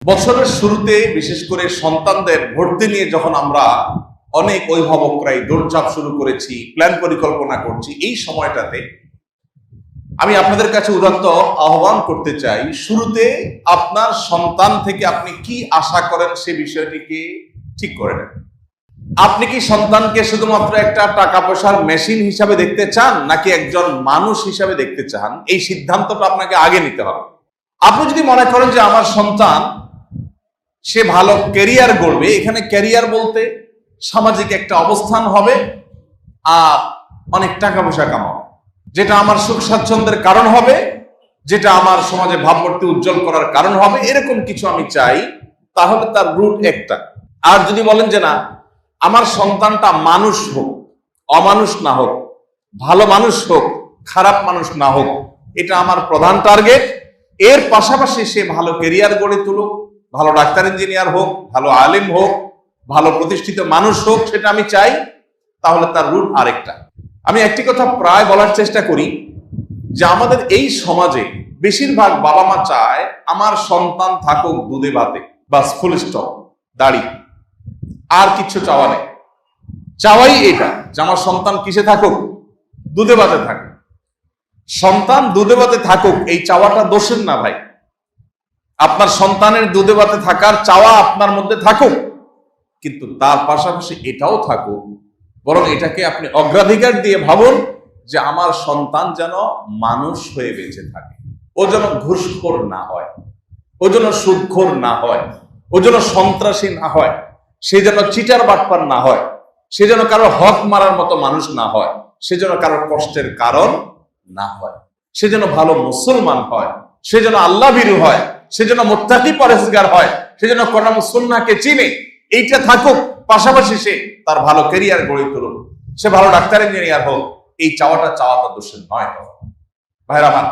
বছরের শুরুতে বিশেষ করে সন্তানদের ভর্তি নিয়ে যখন আমরা অনেক অভিভাবকরাই দৌড়ঝাঁপ শুরু করেছি, প্ল্যান পরিকল্পনা করছি, এই সময়টাতে আমি আপনাদের কাছে উদাত্ত আহ্বান করতে চাই, শুরুতে আপনার সন্তান থেকে আপনি কি আশা করেন সে বিষয়টিকে ঠিক করে নেন। আপনি কি সন্তানকে শুধুমাত্র একটা টাকা পয়সার মেশিন হিসাবে দেখতে চান, নাকি একজন মানুষ হিসাবে দেখতে চান? এই সিদ্ধান্তটা আপনাকে আগে নিতে হবে। আপনি যদি মনে করেন যে আমার সন্তান সে ভালো ক্যারিয়ার গড়বে, এখানে ক্যারিয়ার বলতে সামাজিক একটা অবস্থান হবে আর অনেক টাকা পয়সা কামাবে, যেটা আমার সুখ স্বাচ্ছন্দ্যের কারণ হবে, যেটা আমার সমাজে ভাবমূর্তি উজ্জ্বল করার কারণ হবে, এরকম কিছু আমি চাই, তাহলে তার রুট একটা। আর যদি বলেন যে না, আমার সন্তানটা মানুষ হোক, অমানুষ না হোক, ভালো মানুষ হোক, খারাপ মানুষ না হোক, এটা আমার প্রধান টার্গেট। এর পাশাপাশি সে ভালো ক্যারিয়ার গড়ে তুলুক, ভালো ডাক্তার ইঞ্জিনিয়ার হোক, ভালো আলেম হোক, ভালো প্রতিষ্ঠিত মানুষ হোক, সেটা আমি চাই, তাহলে তার রুট আরেকটা। আমি একটি কথা প্রায় বলার চেষ্টা করি যে আমাদের এই সমাজে বেশিরভাগ বাবা মা চায় আমার সন্তান থাকুক দুধে ভাতে, বাস, ফুল স্টপ, দাড়ি, আর কিছু চাওয়া নেই। চাওয়াই এটা যে আমার সন্তান কিসে থাকুক? দুধে ভাতে থাকুক। সন্তান দুধে ভাতে থাকুক, এই চাওয়াটা দোষের না ভাই। আপনার সন্তানের দুধে ভাতে থাকার চাওয়া আপনার মধ্যে থাকুক, কিন্তু তার পাশাপাশি এটাও থাকুক, বরং এটাকে আপনি অগ্রাধিকার দিয়ে ভাবুন যে আমার সন্তান যেন মানুষ হয়ে বেঁচে থাকে। ও যেন ঘুষখোর না হয়, ও যেন সুদখোর না হয়, ও যেন সন্ত্রাসী না হয়, সে যেন চিটার বাটপার না হয়, সে যেন কারো হক মারার মতো মানুষ না হয়, সে যেন কারো কষ্টের কারণ না হয়, সে যেন ভালো মুসলমান হয়, সে যেন আল্লাহ ভীরু হয়, সে যেন মুত্তাকি পরহেজগার হয়, সে যেন কোরআন ও সুন্নাহকে চিনে। এইটা থাকুক, পাশাপাশি সে তার ভালো ক্যারিয়ার গড়ে তুলুক, সে ভালো ডাক্তার ইঞ্জিনিয়ার হোক। এই চাওয়াটা দোষের নয় ভাইরা আমার।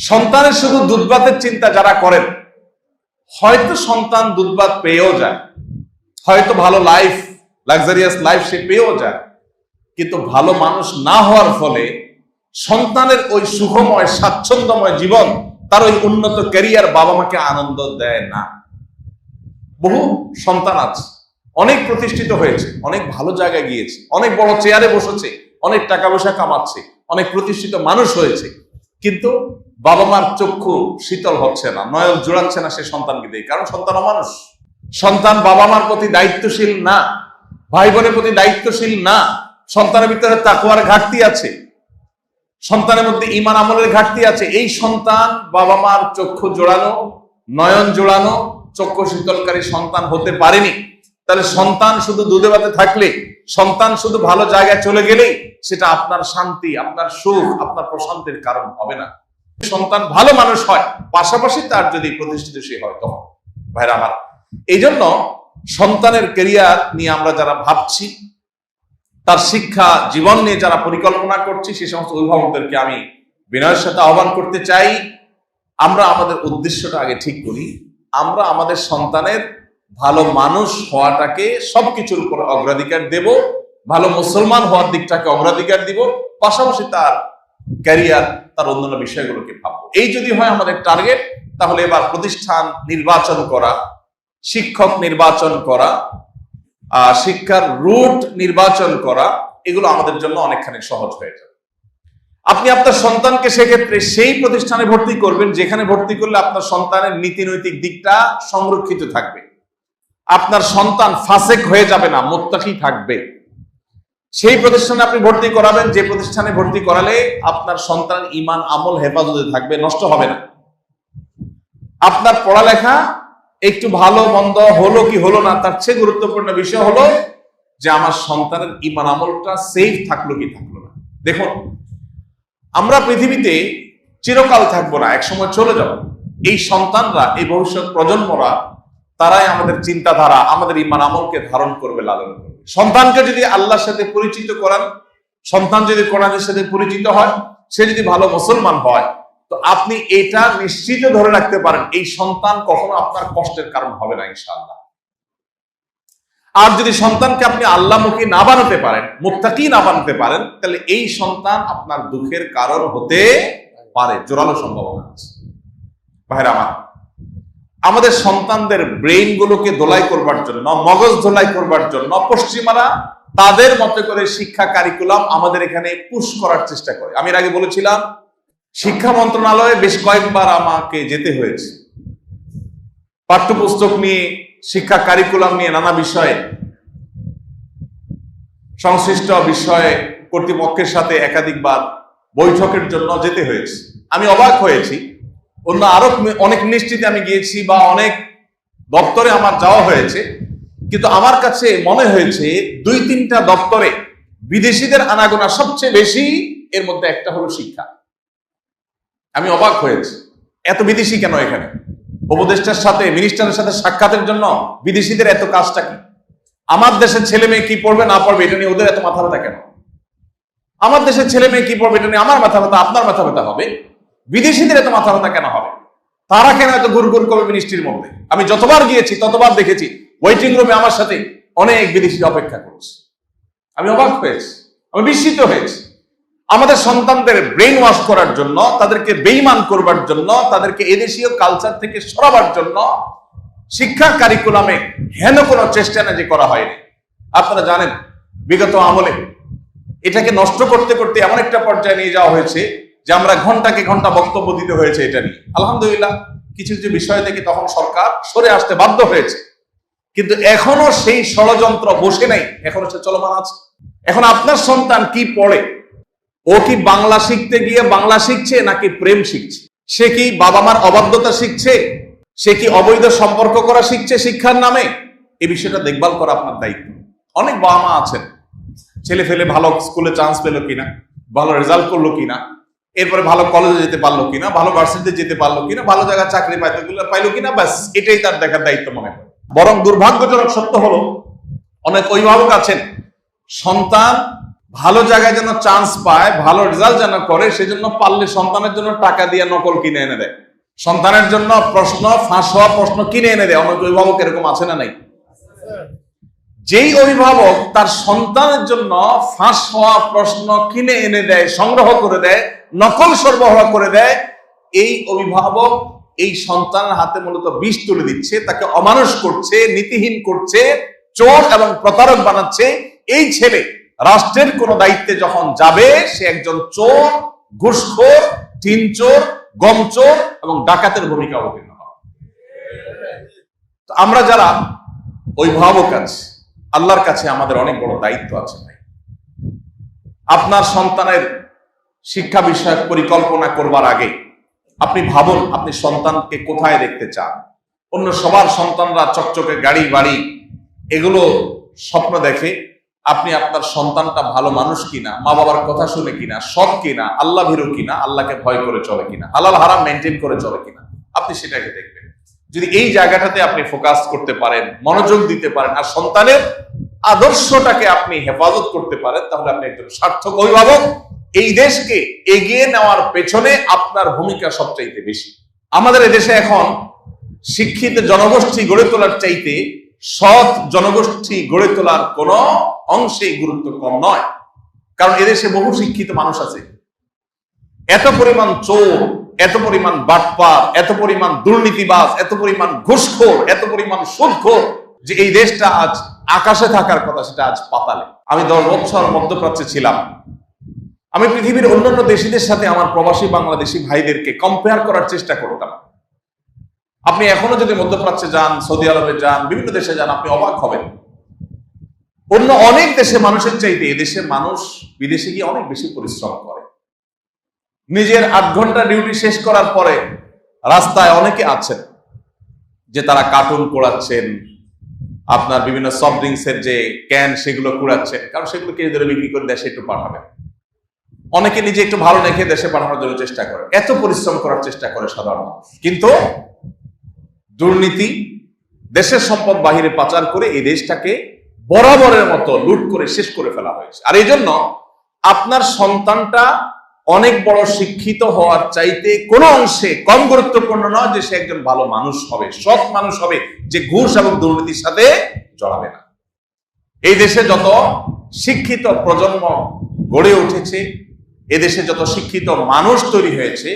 সন্তানের শুধু দুধভাতের চিন্তা যারা করেন, হয়তো সন্তান দুধভাত পেয়েও যায়, হয়তো ভালো লাইফ, লাক্সারিয়াস লাইফ সে পেয়েও যায়, কিন্তু ভালো মানুষ না হওয়ার ফলে সন্তানের ওই সুখময় স্বাচ্ছন্দ্যময় জীবন, তার ওই উন্নত ক্যারিয়ার বাবা মাকে আনন্দ দেয় না। বহু সন্তান আছে, অনেক প্রতিষ্ঠিত হয়েছে, অনেক ভালো জায়গায় গিয়েছে, অনেক বড় চেয়ারে বসেছে, অনেক টাকা পয়সা কামাচ্ছে, অনেক প্রতিষ্ঠিত মানুষ হয়েছে, কিন্তু বাবা মার চক্ষু শীতল হচ্ছে না, নয়ন জোড়াচ্ছে না সে সন্তানকে দিয়ে। কারণ সন্তান অমানুষ। সন্তান বাবা মার প্রতি দায়িত্বশীল না, ভাই বোনের প্রতি দায়িত্বশীল না, সন্তানের ভিতরে তাকওয়ার ঘাটতি আছে, সন্তানের মধ্যে ঈমান আমলের ঘাটতি আছে। এই সন্তান বাবা মার চক্ষু জোড়ানো, নয়ন জোড়ানো, চক্ষু শীতলকারী সন্তান হতে পারেনি। তাহলে সন্তান শুধু দুধে ভাতে থাকলে, সন্তান শুধু ভালো জায়গায় চলে গেলেই সেটা আপনার শান্তি, আপনার সুখ, আপনার প্রশান্তির কারণ হবে না। সন্তান ভালো মানুষ হয়, পাশাপাশি তার যদি প্রতিষ্ঠিত সে হয়, তখন ভাইরা আমার, এই জন্য সন্তানের ক্যারিয়ার নিয়ে আমরা যারা ভাবছি, তার শিক্ষা জীবন নিয়ে যারা পরিকল্পনা করছি, সে সমস্ত অভিভাবকদেরকে আমি বিনয়ের সাথে আহ্বান করতে চাই, আমরা আমাদের উদ্দেশ্যটা আগে ঠিক করি। আমরা আমাদের সন্তানের ভালো মানুষ হওয়াটাকে সবকিছুর উপর অগ্রাধিকার দেব, ভালো মুসলমান হওয়ার দিকটাকে অগ্রাধিকার দিব, পাশাপাশি তার ক্যারিয়ার, তার অন্যান্য বিষয়গুলোকে ভাববো। এই যদি হয় আমাদের টার্গেট, তাহলে এবার প্রতিষ্ঠান নির্বাচন করা, শিক্ষক নির্বাচন করা, শিক্ষার রুট নির্বাচন করা, এগুলো আমাদের জন্য অনেকখানি সহজ হয়ে যাবে। আপনি আপনার সন্তানকে সেক্ষেত্রে সেই প্রতিষ্ঠানে ভর্তি করবেন যেখানে ভর্তি করলে আপনার সন্তানের নীতি নৈতিক দিকটা সংরক্ষিত থাকবে, আপনার সন্তান ফাসেক হয়ে যাবে না, মুত্তাকি থাকবে। সেই প্রতিষ্ঠানে আপনি ভর্তি করাবেন যে প্রতিষ্ঠানে ভর্তি করালে আপনার সন্তানের ঈমান আমল হেফাজতে থাকবে, নষ্ট হবে না। আপনার পড়ালেখা একটু ভালো মন্দ হলো কি হলো না, তার চেয়ে গুরুত্বপূর্ণ বিষয় হলো যে আমার সন্তানের ঈমান আমলটা সেফ থাকলো কি থাকলো না। দেখুন, আমরা পৃথিবীতে চিরকাল থাকবো না, একসময় চলে যাব। এই সন্তানরা, এই ভবিষ্যৎ প্রজন্মরা, তারাই আমাদের চিন্তাধারা, আমাদের ঈমান আমলকে ধারণ করবে, লালন করবে। সন্তানকে যদি আল্লাহর সাথে পরিচিত করান, সন্তান যদি কোরআনের সাথে পরিচিত হয়, সে যদি ভালো মুসলমান হয়, তো আপনি এটা নিশ্চিত ধরে রাখতে পারেন, এই সন্তান কখনো আপনার কষ্টের কারণ হবে না ইনশাআল্লাহ। আর যদি সন্তানকে আপনি আল্লাহমুখী না বানাতে পারেন, মুত্তাকি না বানাতে পারেন, তাহলে এই সন্তান আপনার দুঃখের কারণ হতে পারে, জোরালো সম্ভাবনা আছে। ভাইরা আমার, আমাদের সন্তানদের ব্রেইন গুলোকে দোলাই করবার জন্য, মগজ ধোলাই করবার জন্য পশ্চিমারা তাদের মতো করে শিক্ষা কারিকুলাম আমাদের এখানে পুশ করার চেষ্টা করে। আমি এর আগে বলেছিলাম, শিক্ষা মন্ত্রণালয়ে বেশ কয়েকবার আমাকে যেতে হয়েছে পাঠ্যপুস্তক নিয়ে, শিক্ষা কারিকুলাম নিয়ে নানা বিষয়ে, সংশ্লিষ্ট বিষয়ে কর্তৃপক্ষের সাথে একাধিকবার বৈঠকের জন্য যেতে হয়েছে। আমি অবাক হয়েছি, অন্য আরো অনেক মিনিস্ট্রিতে আমি গিয়েছি বা অনেক দপ্তরে আমার যাওয়া হয়েছে, কিন্তু আমার কাছে মনে হয়েছে 2-3টা দপ্তরে বিদেশিদের আনাগোনা সবচেয়ে বেশি, এর মধ্যে একটা হলো শিক্ষা। আমি অবাক হয়েছি, এত বিদেশি কেন এখানে? উপদেষ্টার সাথে, মিনিস্টারের সাথে সাক্ষাতের জন্য বিদেশিদের এত কাজটা কি? আমার দেশের ছেলে মেয়ে কি পড়বে না পড়বে এটা নিয়ে ওদের এত মাথা ব্যথা কেন? আমার দেশের ছেলে মেয়ে কি পড়বে এটা নিয়ে আমার মাথা ব্যথা, আপনার মাথা ব্যথা হবে, বিদেশিদের এত মাথা ব্যথা কেন হবে? তারা কেন এত গুড় করবে মিনিস্ট্রির মধ্যে? আমি যতবার গিয়েছি ততবার দেখেছি ওয়েটিং রুমে আমার সাথে অনেক বিদেশি অপেক্ষা করছে। আমি অবাক হয়েছি, আমি বিস্মিত হয়েছি। আমাদের সন্তানদের ব্রেইন ওয়াশ করার জন্য, তাদেরকে বেঈমান করবার জন্য, তাদেরকে এদেশীয় কালচার থেকে সরাবার জন্য শিক্ষা কারিকুলামে হেন কোনো চেষ্টা না যে করা হয়নি। আপনারা জানেন, বিগত আমলে এটাকে নষ্ট করতে করতে এমন একটা পর্যায়ে নিয়ে যাওয়া হয়েছে যে আমরা ঘন্টাকে ঘন্টা বক্তব্য দিতে হয়েছে এটা নিয়ে। আলহামদুলিল্লাহ, কিছু কিছু বিষয় থেকে তখন সরকার সরে আসতে বাধ্য হয়েছে, কিন্তু এখনো সেই ষড়যন্ত্র বসে নাই, এখনো সে চলমান আছে। এখন আপনার সন্তান কি পড়ে? ও কি বাংলা শিখতে গিয়ে বাংলা শিখছে নাকি প্রেম শিখছে? সে কি বাবা মার অবাধ্যতা শিখছে? সে কি অবৈধ সম্পর্ক করা শিখছে শিক্ষার নামে? এই বিষয়টা দেখভাল করা আপনার দায়িত্ব। অনেক বাবা মা আছেন, ছেলে ফেলে ভালো স্কুলে চান্স পেলো কিনা, ভালো রেজাল্ট করলো কিনা, এরপরে ভালো কলেজে যেতে পারলো কিনা, ভালো ভার্সিটিতে যেতে পারলো কিনা, ভালো জায়গায় চাকরি পাইলো কিনা, ব্যাস এটাই তার দেখার দায়িত্ব মনে করে। বরং দুর্ভাগ্যজনক সত্য হলো, অনেক অভিভাবক আছেন সন্তান ভালো জায়গায় যেন চান্স পায়, ভালো রেজাল্ট যেন করে, সেজন্য পারলে সন্তানের জন্য টাকা দিয়ে নকল কিনে এনে দেয়, সন্তানের জন্য প্রশ্ন, ফাঁস হওয়া প্রশ্ন কিনে এনে দেয়। অনেক অভিভাবক এরকম আছে না নাই? যেই অভিভাবক তার সন্তানের জন্য ফাঁস হওয়া প্রশ্ন কিনে এনে দেয়, সংগ্রহ করে দেয়, নকল সরবরাহ করে দেয়, এই অভিভাবক এই সন্তানের হাতে মূলত বিষ তুলে দিচ্ছে, তাকে অমানুষ করছে, নীতিহীন করছে, চোর এবং প্রতারক বানাচ্ছে। এই ছেলে রাষ্ট্রের কোন দায়িত্বে যখন যাবে, সে একজন চোর, ঘুষখোর, টিনচোর, গমচোর এবং ডাকাতের ভূমিকা অবতীর্ণ হবে। আমরা যারা অভিভাবক আছি, আল্লাহর কাছে আমাদের অনেক বড় দায়িত্ব আছে ভাই। আপনার সন্তানের শিক্ষা বিষয়ক পরিকল্পনা করবার আগে আপনি ভাবুন, আপনি সন্তানকে কোথায় দেখতে চান। অন্য সবার সন্তানরা চকচকে গাড়ি বাড়ি এগুলো স্বপ্ন দেখে, আপনি আপনার সন্তানটা ভালো মানুষ কিনা, মা বাবার কথা শুনে কিনা, সৎ কিনা, আল্লাহ ভীরু কিনা, আল্লাহকে ভয় করে চলে কিনা, হালাল হারাম মেনটেন করে চলে কিনা, আপনি সেটাকে দেখবেন। যদি এই জায়গাটাতে আপনি ফোকাস করতে পারেন, মনোযোগ দিতে পারেন, আর সন্তানের আদর্শটাকে আপনি হেফাজত করতে পারেন, তাহলে আপনি একজন সার্থক অভিভাবক। এই দেশকে এগিয়ে নেওয়ার পেছনে আপনার ভূমিকা সবচাইতে বেশি। আমাদের এদেশে এখন শিক্ষিত জনগোষ্ঠী গড়ে তোলার চাইতে সৎ জনগোষ্ঠী গড়ে তোলার কোন অংশেই গুরুত্ব কম নয়। কারণ এদেশে বহু শিক্ষিত মানুষ আছে, এত পরিমাণ চোর, এত পরিমাণ বাটপার, এত পরিমাণ দুর্নীতিবাজ, এত পরিমাণ ঘুষখোর, এত পরিমাণ সুদখোর, যে এই দেশটা আজ আকাশে থাকার কথা সেটা আজ পাতালে। আমি 10 বছর মধ্যপ্রাচ্যে ছিলাম। আমি পৃথিবীর অন্যান্য দেশীদের সাথে আমার প্রবাসী বাংলাদেশি ভাইদেরকে কম্পেয়ার করার চেষ্টা করতাম। আপনি এখনো যদি মধ্যপ্রাচ্যে যান, সৌদি আরবে যান, বিভিন্ন দেশে যান, আপনি অবাক হবেন। অন্য অনেক দেশে মানুষের চাইতে এদেশের মানুষ বিদেশে গিয়ে অনেক বেশি পরিশ্রম করে। নিজের 8 ঘন্টা ডিউটি শেষ করার পরে রাস্তায় অনেকে আছেন যে তারা কার্টুন পোড়াচ্ছেন, আপনার বিভিন্ন সফট ড্রিঙ্কসের যে ক্যান সেগুলো কুড়াচ্ছেন, কারণ সেগুলো কেজি ধরে বিক্রি করে দেশে একটু পাঠাবেন। অনেকে নিজে একটু ভালো রেখে দেশে পাঠানোর জন্য চেষ্টা করে, এত পরিশ্রম করার চেষ্টা করে সাধারণ মানুষ। কিন্তু দুর্নীতি, দেশের সম্পদ বাহিরে পাচার করে এই দেশটাকে বরাবরের মতো লুট করে শেষ করে ফেলা হয়েছে। আর এই জন্য আপনার সন্তানটা অনেক বড় শিক্ষিত হওয়ার চাইতে কোনো অংশে কম গুরুত্বপূর্ণ নয় যে সে একজন ভালো মানুষ হবে, সৎ মানুষ হবে, যে ঘুষ এবং দুর্নীতির সাথে জড়াবে না। এই দেশে যত শিক্ষিত প্রজন্ম গড়ে উঠেছে, এদেশে যত শিক্ষিত মানুষ তৈরি হয়েছে,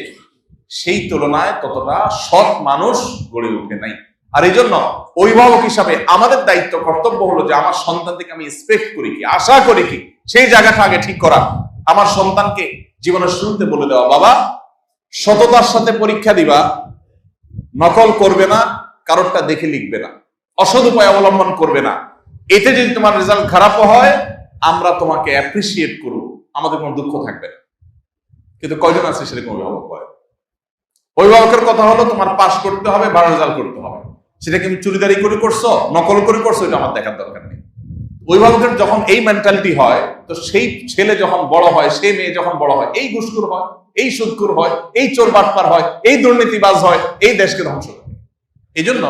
সেই তুলনায় ততটা সৎ মানুষ গড়ে ওঠে নাই। আর এই জন্য অভিভাবক হিসাবে আমাদের দায়িত্ব, কর্তব্য হলো যে আমার সন্তান থেকে আমি এক্সপেক্ট করি কি, আশা করি কি, সেই জায়গাটা আগে ঠিক করা। আমার সন্তানকে জীবনের শুরুতে বলে দেওয়া, বাবা সততার সাথে পরীক্ষা দিবা, নকল করবে না, কারোরটা দেখে লিখবে না, অসৎ উপায় অবলম্বন করবে না। এতে যদি তোমার রেজাল্ট খারাপও হয়, আমরা তোমাকে অ্যাপ্রিসিয়েট করব, আমাদের কোনো দুঃখ থাকবে না। কিন্তু কয়জন আছে সেরকম অভিভাবক হয়? অভিভাবকের কথা হলো তোমার পাস করতে হবে, ভালো রেজাল্ট করতে হবে। সেটা কি তুমি চুরিদারি করে করছো, নকল করে করছো, এটা আমার দেখার দরকার নেই। অভিভাবকের যখন এই মেন্টালিটি হয়, তো সেই ছেলে যখন বড় হয়, সেই মেয়ে যখন বড় হয়, এই ঘুষখোর হয়, এই সুদখোর হয়, এই চোর বাটপার হয়, এই দুর্নীতিবাজ হয়, এই দেশকে ধ্বংস করে। এই জন্য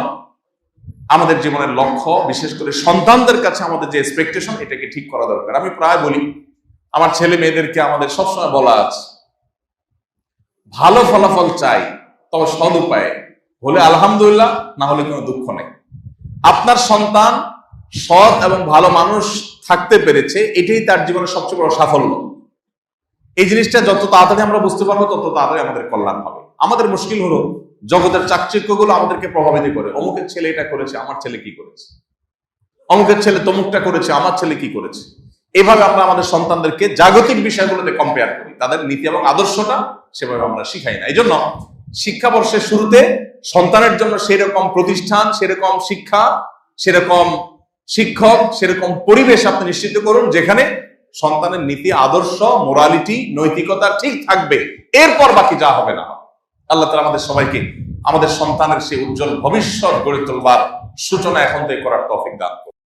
আমাদের জীবনের লক্ষ্য, বিশেষ করে সন্তানদের কাছে আমাদের যে এক্সপেকটেশন, এটাকে ঠিক করা দরকার। আমি প্রায় বলি, আমার ছেলে মেয়েদেরকে আমাদের সবসময় বলা আছে, ভালো ফলাফল চাই, তবে সৎ উপায়ে হলে আলহামদুলিল্লাহ, না হলে কোনো দুঃখ নেই। আপনার সন্তান সৎ এবং ভালো মানুষ থাকতে পেরেছে, এটাই তার জীবনের সবচেয়ে বড় সাফল্য। এই জিনিসটা যত তাড়াতাড়ি আমরা বুঝতে পারবো, তত তাড়াতাড়ি আমাদের কল্যাণ হবে। আমাদের মুশকিল হলো, জগতের চাকচিক্যগুলো আমাদেরকে প্রভাবিত করে। অমুকের ছেলে এটা করেছে, আমার ছেলে কি করেছে, অমুকের ছেলে তমুকটা করেছে, আমার ছেলে কি করেছে। এভাবে আমরা আমাদের সন্তানদেরকে জাগতিক বিষয়গুলোতে কম্পেয়ার করি, তাদের নীতি এবং আদর্শটা সেভাবে আমরা শিখাই না। এই জন্য শিক্ষাবর্ষের শুরুতে সন্তানের জন্য সেরকম প্রতিষ্ঠান, সেরকম শিক্ষা, সেরকম শিক্ষক, সেরকম পরিবেশ আপনি নিশ্চিত করুন, যেখানে সন্তানের নীতি, আদর্শ, মোরালিটি, নৈতিকতা ঠিক থাকবে। এরপর বাকি যা হবে না। আল্লাহ তাআলা আমাদের সবাইকে আমাদের সন্তানের সেই উজ্জ্বল ভবিষ্যৎ গড়ে তোলবার সূচনা এখন থেকে করার তৌফিক দান।